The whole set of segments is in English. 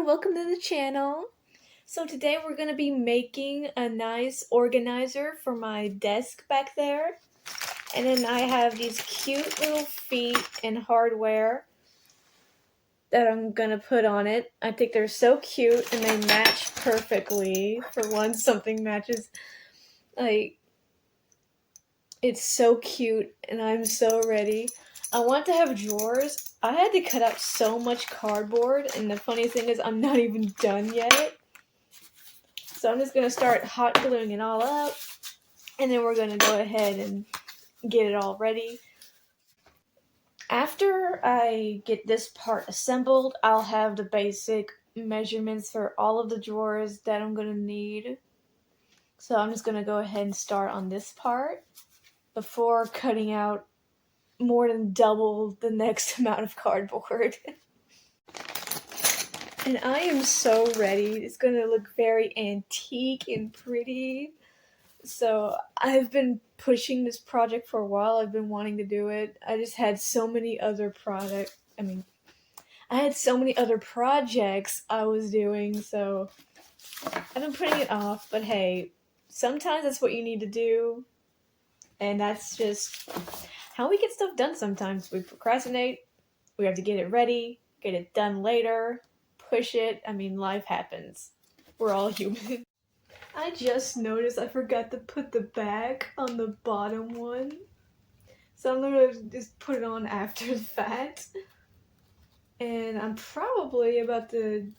everyone, welcome to the channel. So today we're going to be making a nice organizer for my desk back there. And then I have these cute little feet and hardware that I'm going to put on it. I think they're so cute and they match perfectly. For once something matches. Like, it's so cute and I'm so ready. I want to have drawers. I had to cut out so much cardboard, and the funny thing is I'm not even done yet. So I'm just going to start hot gluing it all up, and then we're going to go ahead and get it all ready. After I get this part assembled, I'll have the basic measurements for all of the drawers that I'm going to need. So I'm just going to go ahead and start on this part before cutting out more than double the next amount of cardboard. And I am so ready. It's going to look very antique and pretty. So I've been pushing this project for a while. I've been wanting to do it. I just had so many other I had so many other projects I was doing, so I've been putting it off. But hey, sometimes that's what you need to do. And that's just how we get stuff done sometimes. We procrastinate. We have to get it ready, get it done later, push it. I mean, life happens. We're all human. I just noticed I forgot to put the back on the bottom one. So I'm gonna just put it on after the fact. And I'm probably about to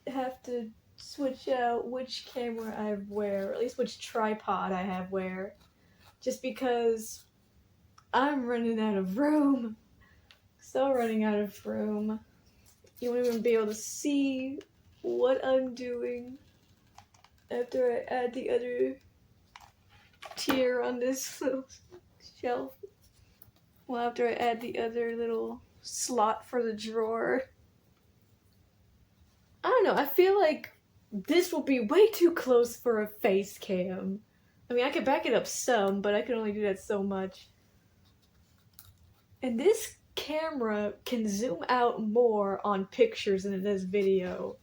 have to switch out which camera I wear, or at least which tripod I have where. Just because I'm running out of room. So running out of room. You won't even be able to see what I'm doing after I add the other tier on this little shelf. Well, after I add the other little slot for the drawer. I don't know, I feel like this will be way too close for a face cam. I mean, I could back it up some, but I can only do that so much. And this camera can zoom out more on pictures than it does video.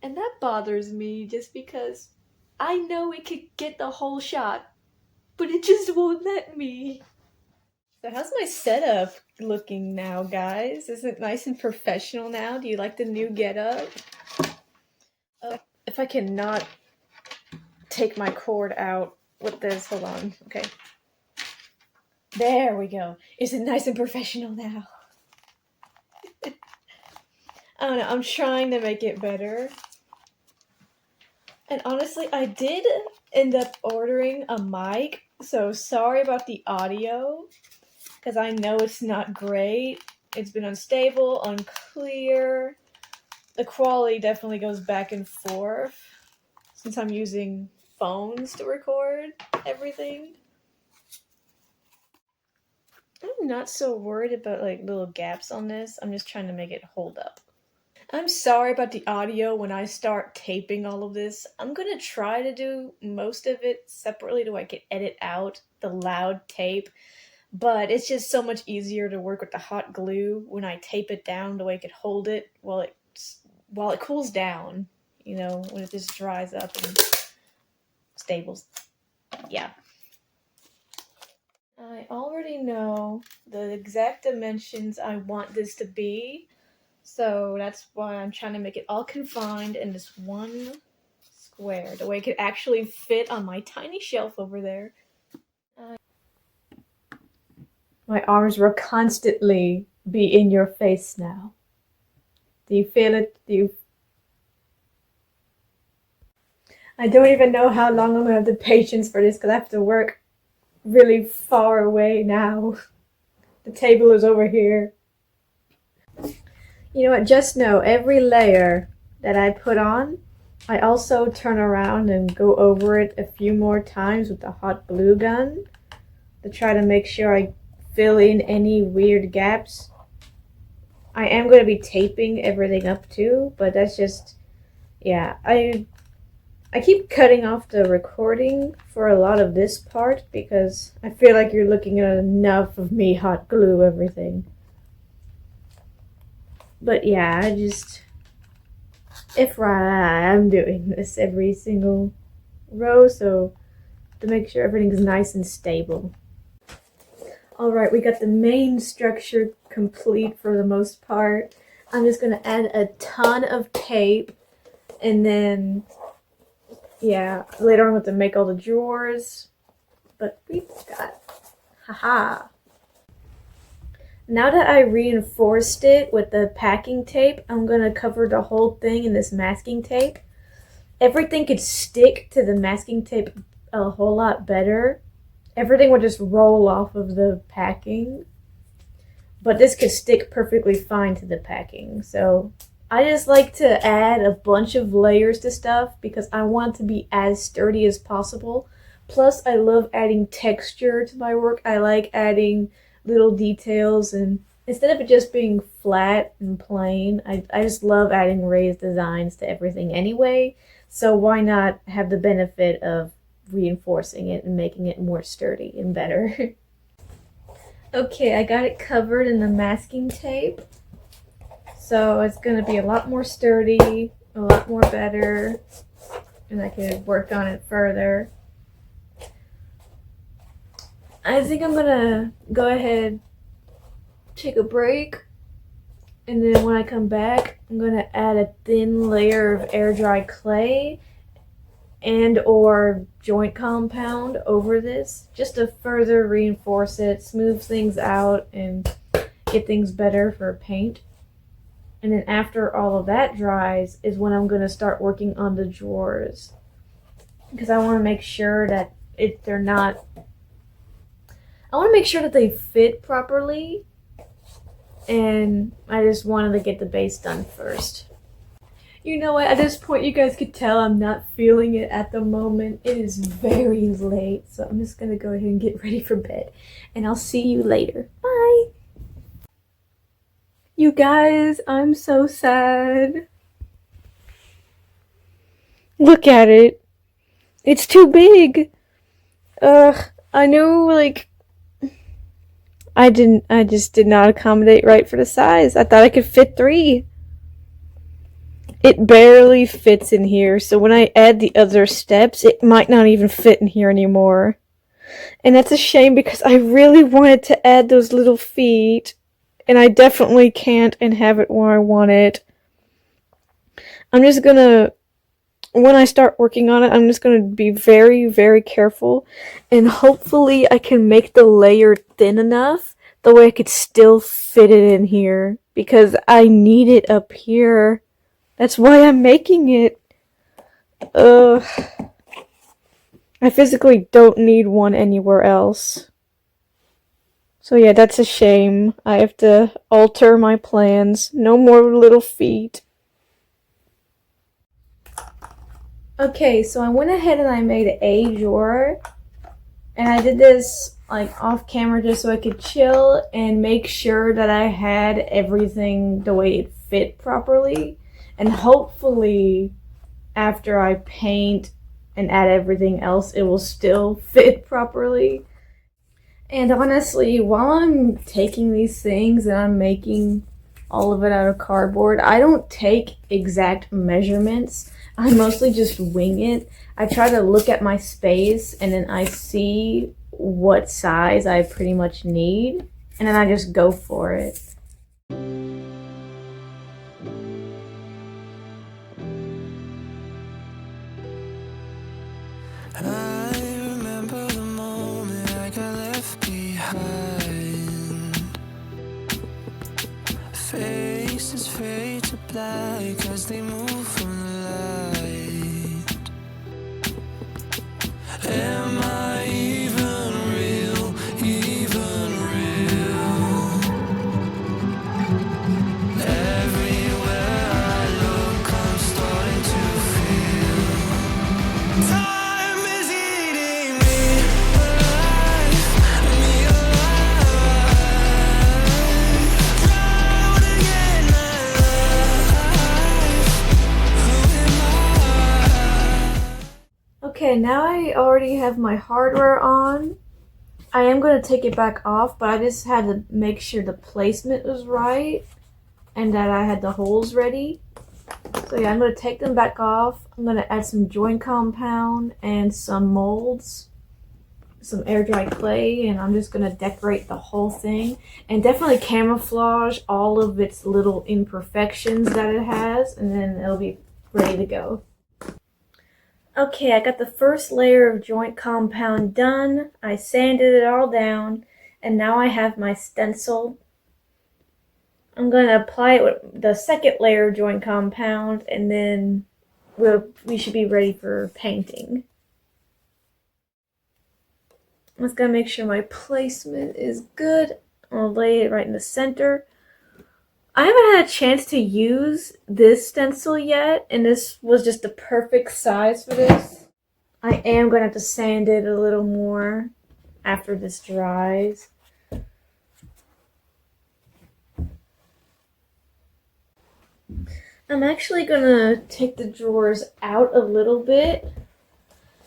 And that bothers me just because I know it could get the whole shot, but it just won't let me. So how's my setup looking now, guys? Is it nice and professional now? Do you like the new getup? If I cannot take my cord out with this, hold on, okay. There we go. Is it nice and professional now? I don't know, I'm trying to make it better. And honestly, I did end up ordering a mic, so sorry about the audio, because I know it's not great. It's been unstable, unclear. The quality definitely goes back and forth, since I'm using phones to record everything. I'm not so worried about like little gaps on this. I'm just trying to make it hold up. I'm sorry about the audio when I start taping all of this. I'm gonna try to do most of it separately so I can edit out the loud tape, but it's just so much easier to work with the hot glue when I tape it down the way I could hold it while it cools down, you know, when it just dries up and stables. Yeah. I already know the exact dimensions I want this to be, so that's why I'm trying to make it all confined in this one square, the way it could actually fit on my tiny shelf over there. My arms will constantly be in your face now. Do you feel it? I don't even know how long I'm gonna have the patience for this because I have to work really far away now. The table is over here. You know what? Just know every layer that I put on, I also turn around and go over it a few more times with the hot glue gun to try to make sure I fill in any weird gaps. I am going to be taping everything up too, but that's just, yeah, I keep cutting off the recording for a lot of this part because I feel like you're looking at enough of me hot glue everything. But yeah, If I'm doing this every single row, so to make sure everything is nice and stable. Alright, we got the main structure complete for the most part. I'm just gonna add a ton of tape, and then, yeah, later on we'll have to make all the drawers, but we've got, haha. Now that I reinforced it with the packing tape, I'm gonna cover the whole thing in this masking tape. Everything could stick to the masking tape a whole lot better. Everything would just roll off of the packing. But this could stick perfectly fine to the packing. So I just like to add a bunch of layers to stuff because I want it to be as sturdy as possible. Plus, I love adding texture to my work. I like adding little details, and instead of it just being flat and plain, I just love adding raised designs to everything anyway. So why not have the benefit of reinforcing it and making it more sturdy and better. Okay, I got it covered in the masking tape. So it's going to be a lot more sturdy, a lot more better, and I can work on it further. I think I'm going to go ahead, take a break, and then when I come back, I'm going to add a thin layer of air dry clay and or joint compound over this just to further reinforce it, smooth things out, and get things better for paint. And then after all of that dries is when I'm going to start working on the drawers, because I want to make sure that I want to make sure that they fit properly, and I just wanted to get the base done first. You know what, at this point you guys could tell I'm not feeling it at the moment. It is very late, so I'm just gonna go ahead and get ready for bed, and I'll see you later. Bye! You guys, I'm so sad. Look at it. It's too big. I knew, like, I just did not accommodate right for the size. I thought I could fit 3. It barely fits in here, so when I add the other steps, it might not even fit in here anymore. And that's a shame because I really wanted to add those little feet, and I definitely can't and have it where I want it. I'm just gonna, when I start working on it, I'm just gonna be very, very careful, and hopefully I can make the layer thin enough the way I could still fit it in here, because I need it up here. That's why I'm making it. I physically don't need one anywhere else. So yeah, that's a shame. I have to alter my plans. No more little feet. Okay, so I went ahead and I made a drawer. And I did this like off camera just so I could chill and make sure that I had everything the way it fit properly. And hopefully, after I paint and add everything else, it will still fit properly. And honestly, while I'm taking these things and I'm making all of it out of cardboard, I don't take exact measurements. I mostly just wing it. I try to look at my space and then I see what size I pretty much need, and then I just go for it. I remember the moment I got left behind. Faces fade to black as they move from the light. Am I even real? Even real? Everywhere I look, I'm starting to feel time is eating me alive, me alive. Drown again, alive. Who am I? Okay, now I already have my hardware on. I am going to take it back off, but I just had to make sure the placement was right and that I had the holes ready. So So yeah, I'm going to take them back off. I'm going to add some joint compound and some molds, some air dry clay, and I'm just going to decorate the whole thing and definitely camouflage all of its little imperfections that it has, and then it'll be ready to go. Okay, I got the first layer of joint compound done. I sanded it all down, and now I have my stencil. I'm going to apply it with the second layer of joint compound, and then we should be ready for painting. I'm just going to make sure my placement is good. I'll lay it right in the center. I haven't had a chance to use this stencil yet, and this was just the perfect size for this. I am going to have to sand it a little more after this dries. I'm actually going to take the drawers out a little bit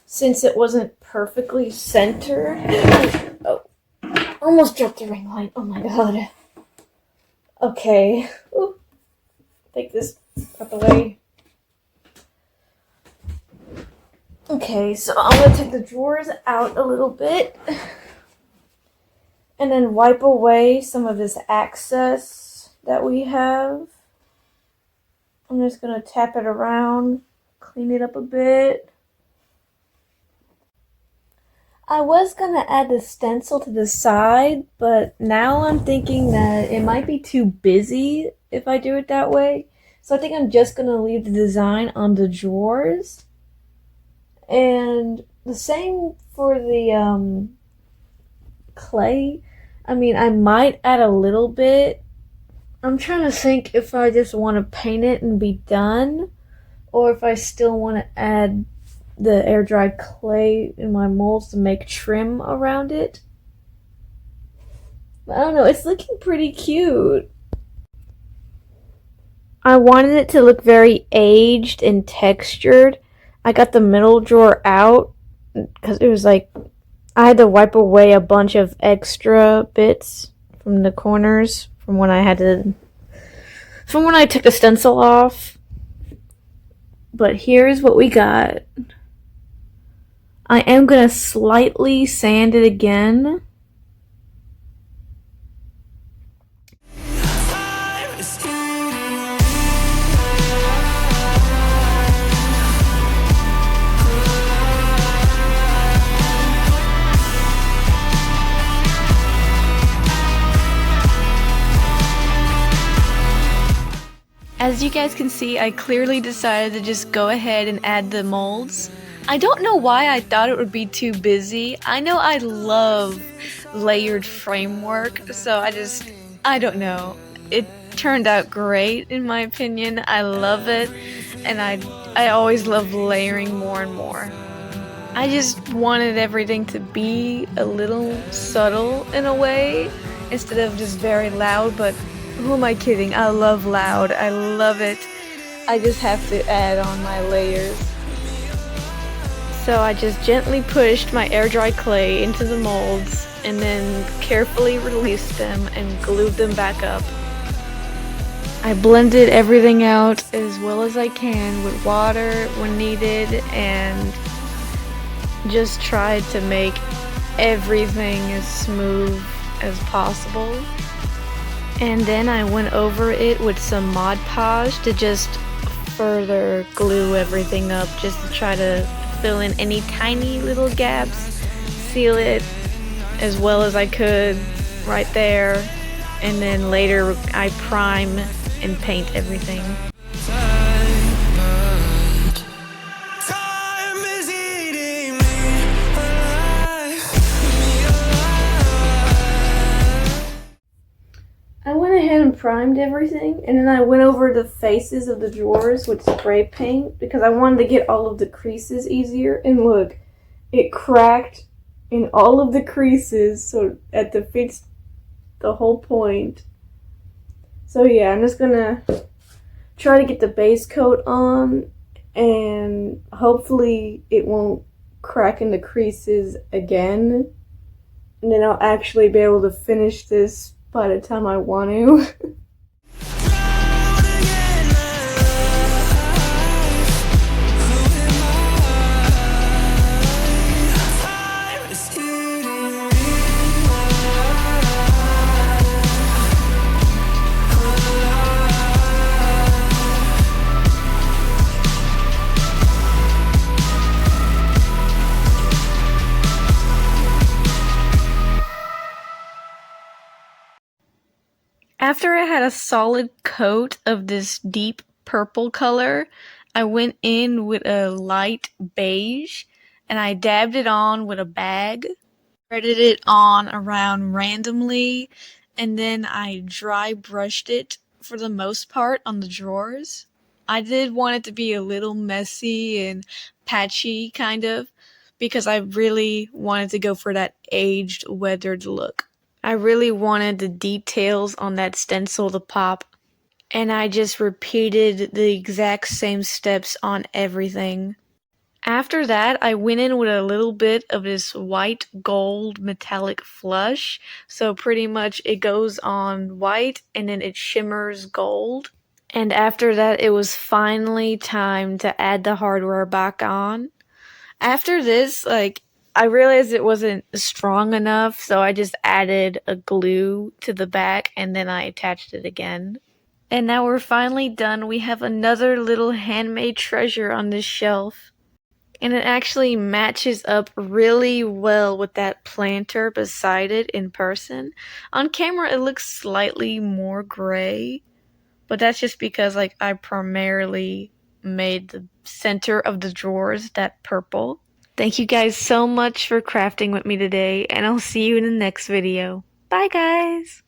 since it wasn't perfectly centered. Oh, almost dropped the ring light. Oh my god. Okay. Ooh. Take this out the way. Okay, so I'm going to take the drawers out a little bit and then wipe away some of this excess that we have. I'm just going to tap it around, clean it up a bit. I was going to add the stencil to the side, but now I'm thinking that it might be too busy if I do it that way. So I think I'm just going to leave the design on the drawers. And the same for the clay. I mean, I might add a little bit. I'm trying to think if I just want to paint it and be done, or if I still want to add the air dried clay in my molds to make trim around it. I don't know, it's looking pretty cute. I wanted it to look very aged and textured. I got the middle drawer out because it was like I had to wipe away a bunch of extra bits from the corners from when I took the stencil off. But here's what we got. I am going to slightly sand it again. As you guys can see, I clearly decided to just go ahead and add the molds. I don't know why I thought it would be too busy. I know I love layered framework, so I don't know. It turned out great in my opinion. I love it, and I always love layering more and more. I just wanted everything to be a little subtle in a way, instead of just very loud, but who am I kidding? I love loud. I love it. I just have to add on my layers. So I just gently pushed my air dry clay into the molds and then carefully released them and glued them back up. I blended everything out as well as I can with water when needed and just tried to make everything as smooth as possible. And then I went over it with some Mod Podge to just further glue everything up, just to try to fill in any tiny little gaps, seal it as well as I could right there, and then later I prime and paint everything. I went ahead and primed everything, and then I went over the faces of the drawers with spray paint because I wanted to get all of the creases easier. And look, it cracked in all of the creases, so that defeats the whole point. So yeah, I'm just gonna try to get the base coat on, and hopefully it won't crack in the creases again, and then I'll actually be able to finish this by the time I want to. After I had a solid coat of this deep purple color, I went in with a light beige and I dabbed it on with a bag, spreaded it on around randomly, and then I dry brushed it for the most part on the drawers. I did want it to be a little messy and patchy, kind of, because I really wanted to go for that aged, weathered look. I really wanted the details on that stencil to pop, and I just repeated the exact same steps on everything. After that, I went in with a little bit of this white gold metallic flush. So pretty much it goes on white and then it shimmers gold. And after that, it was finally time to add the hardware back on. After this, I realized it wasn't strong enough, so I just added a glue to the back and then I attached it again. And now we're finally done. We have another little handmade treasure on this shelf. And it actually matches up really well with that planter beside it in person. On camera, it looks slightly more gray, but that's just because I primarily made the center of the drawers that purple. Thank you guys so much for crafting with me today, and I'll see you in the next video. Bye guys!